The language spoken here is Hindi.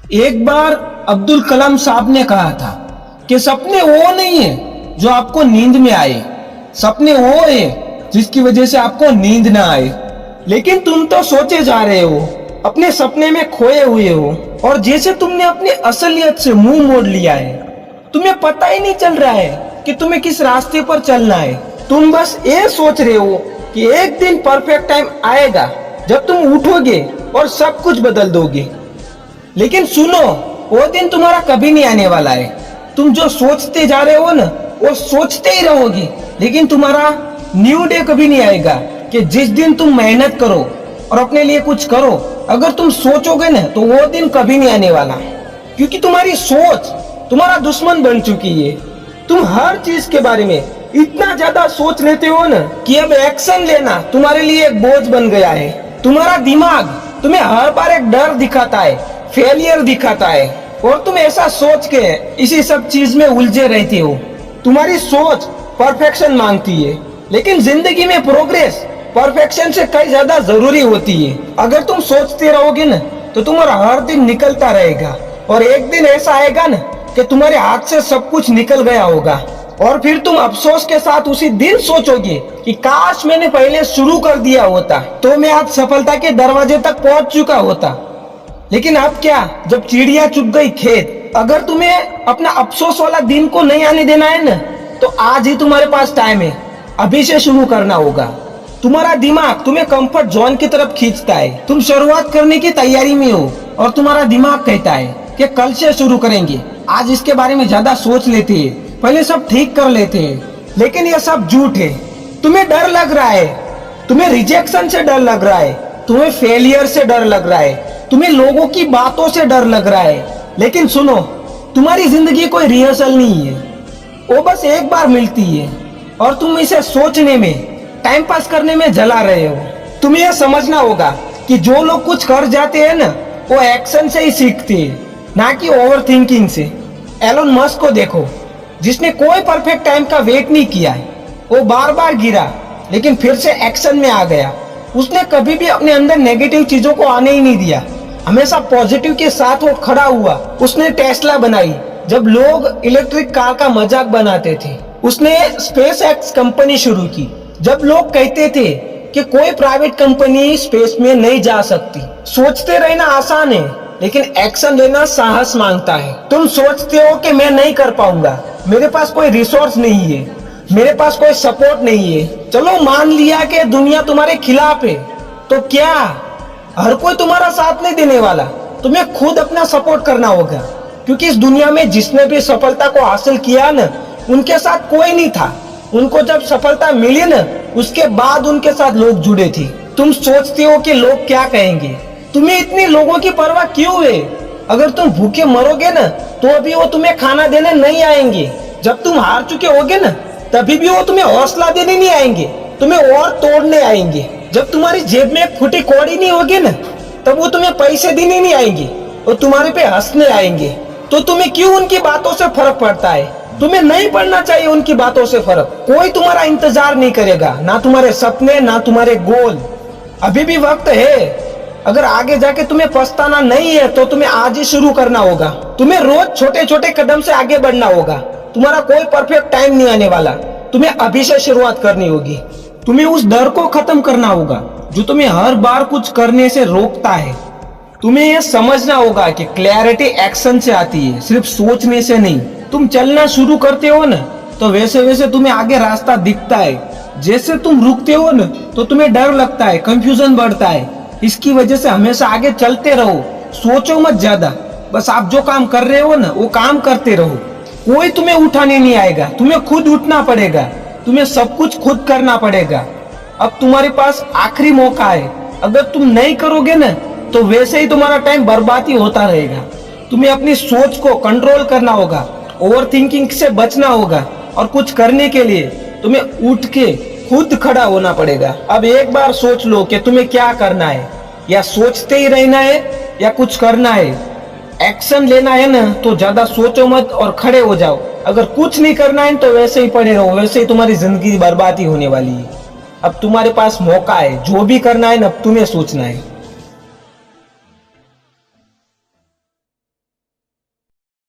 एक बार अब्दुल कलाम साहब ने कहा था कि सपने वो नहीं है जो आपको नींद में आए, सपने वो है जिसकी वजह से आपको नींद ना आए। लेकिन तुम तो सोचे जा रहे हो, अपने सपने में खोए हुए हो और जैसे तुमने अपनी असलियत से मुंह मोड़ लिया है। तुम्हें पता ही नहीं चल रहा है कि तुम्हें किस रास्ते पर चलना है। तुम बस ये सोच रहे हो कि एक दिन परफेक्ट टाइम आएगा जब तुम उठोगे और सब कुछ बदल दोगे। लेकिन सुनो, वो दिन तुम्हारा कभी नहीं आने वाला है। तुम जो सोचते जा रहे हो ना, वो सोचते ही रहोगे, लेकिन तुम्हारा न्यू डे कभी नहीं आएगा कि जिस दिन तुम मेहनत करो और अपने लिए कुछ करो। अगर तुम सोचोगे ना तो वो दिन कभी नहीं आने वाला, क्योंकि तुम्हारी सोच तुम्हारा दुश्मन बन चुकी है। तुम हर चीज के बारे में इतना ज्यादा सोच लेते हो ना कि अब एक्शन लेना तुम्हारे लिए एक बोझ बन गया है। तुम्हारा दिमाग तुम्हें हर बार एक डर दिखाता है, फेलियर दिखाता है, और तुम ऐसा सोच के इसी सब चीज में उलझे रहते हो। तुम्हारी सोच परफेक्शन मांगती है, लेकिन जिंदगी में प्रोग्रेस परफेक्शन से कई ज्यादा जरूरी होती है। अगर तुम सोचते रहोगे ना तो तुम्हारा हर दिन निकलता रहेगा, और एक दिन ऐसा आएगा ना कि तुम्हारे हाथ से सब कुछ निकल गया होगा, और फिर तुम अफसोस के साथ उसी दिन सोचोगे कि काश मैंने पहले शुरू कर दिया होता तो मैं आज सफलता के दरवाजे तक पहुंच चुका होता। लेकिन अब क्या, जब चिड़िया चुग गई खेत। अगर तुम्हें अपना अफसोस वाला दिन को नहीं आने देना है ना, तो आज ही तुम्हारे पास टाइम है, अभी से शुरू करना होगा। तुम्हारा दिमाग तुम्हें कंफर्ट जोन की तरफ खींचता है। तुम शुरुआत करने की तैयारी में हो और तुम्हारा दिमाग कहता है कि कल से शुरू करेंगे, आज इसके बारे में ज्यादा सोच लेते हैं, पहले सब ठीक कर लेते हैं। लेकिन ये सब झूठ है। तुम्हें डर लग रहा है, तुम्हें रिजेक्शन से डर लग रहा है, तुम्हें फेलियर से डर लग रहा है, तुम्हें लोगों की बातों से डर लग रहा है। लेकिन सुनो, तुम्हारी जिंदगी कोई रिहर्सल नहीं है, वो बस एक बार मिलती है, और तुम इसे सोचने में, टाइम पास करने में जला रहे हो। तुम्हें यह समझना होगा कि जो लोग कुछ कर जाते हैं ना, वो एक्शन से ही सीखते हैं, ना कि ओवर थिंकिंग से। एलोन मस्क को देखो, जिसने कोई परफेक्ट टाइम का वेट नहीं किया है। वो बार बार गिरा, लेकिन फिर से एक्शन में आ गया। उसने कभी भी अपने अंदर नेगेटिव चीजों को आने ही नहीं दिया, हमेशा पॉजिटिव के साथ वो खड़ा हुआ। उसने टेस्ला बनाई जब लोग इलेक्ट्रिक कार का मजाक बनाते थे। उसने स्पेस एक्स कंपनी शुरू की जब लोग कहते थे कि कोई प्राइवेट कंपनी स्पेस में नहीं जा सकती। सोचते रहना आसान है, लेकिन एक्शन लेना साहस मांगता है। तुम सोचते हो कि मैं नहीं कर पाऊंगा, मेरे पास कोई रिसोर्स नहीं है, मेरे पास कोई सपोर्ट नहीं है। चलो मान लिया कि दुनिया तुम्हारे खिलाफ है, तो क्या हर कोई तुम्हारा साथ नहीं देने वाला? तुम्हें खुद अपना सपोर्ट करना होगा, क्योंकि इस दुनिया में जिसने भी सफलता को हासिल किया ना, उनके साथ कोई नहीं था। उनको जब सफलता मिली ना, उसके बाद उनके साथ लोग जुड़े थे। तुम सोचते हो कि लोग क्या कहेंगे, तुम्हें इतने लोगों की परवाह क्यों है? अगर तुम भूखे मरोगे ना, तो अभी वो तुम्हें खाना देने नहीं आएंगे। जब तुम हार चुके होगे ना, तभी भी वो तुम्हें हौसला देने नहीं आएंगे, तुम्हें और तोड़ने आएंगे। जब तुम्हारी जेब में एक फूटी कौड़ी नहीं होगी ना, तब वो तुम्हें पैसे देने नहीं आएंगे, और तुम्हारे पे हंसने आएंगे। तो तुम्हें क्यों उनकी बातों से फर्क पड़ता है? तुम्हें नहीं पड़ना चाहिए उनकी बातों से फर्क। कोई तुम्हारा इंतजार नहीं करेगा, ना तुम्हारे सपने, ना तुम्हारे गोल। अभी भी वक्त है। अगर आगे जाके तुम्हें पछताना नहीं है, तो तुम्हें आज ही शुरू करना होगा। तुम्हें रोज छोटे छोटे कदम से आगे बढ़ना होगा। तुम्हारा कोई परफेक्ट टाइम नहीं आने वाला, तुम्हें अभी से शुरुआत करनी होगी। तुम्हें उस डर को खत्म करना होगा जो तुम्हें हर बार कुछ करने से रोकता है। तुम्हें यह समझना होगा कि क्लैरिटी एक्शन से आती है, सिर्फ सोचने से नहीं। तुम चलना शुरू करते हो ना, तो वैसे वैसे तुम्हें आगे रास्ता दिखता है। जैसे तुम रुकते हो ना, तो तुम्हें डर लगता है, कंफ्यूजन बढ़ता है। इसकी वजह से हमेशा आगे चलते रहो, सोचो मत ज्यादा। बस आप जो काम कर रहे हो ना, वो काम करते रहो। कोई तुम्हें उठाने नहीं आएगा, तुम्हें खुद उठना पड़ेगा, तुम्हें सब कुछ खुद करना पड़ेगा। अब तुम्हारे पास आखिरी मौका है। अगर तुम नहीं करोगे ना, तो वैसे ही तुम्हारा टाइम बर्बाद ही होता रहेगा। तुम्हें अपनी सोच को कंट्रोल करना होगा, ओवर थिंकिंग से बचना होगा, और कुछ करने के लिए तुम्हें उठ के खुद खड़ा होना पड़ेगा। अब एक बार सोच लो कि तुम्हें क्या करना है, या सोचते ही रहना है या कुछ करना है। एक्शन लेना है ना, तो ज्यादा सोचो मत और खड़े हो जाओ। अगर कुछ नहीं करना है तो वैसे ही पड़े रहो, वैसे ही तुम्हारी जिंदगी बर्बाद ही होने वाली है। अब तुम्हारे पास मौका है, जो भी करना है ना, अब तुम्हें सोचना है।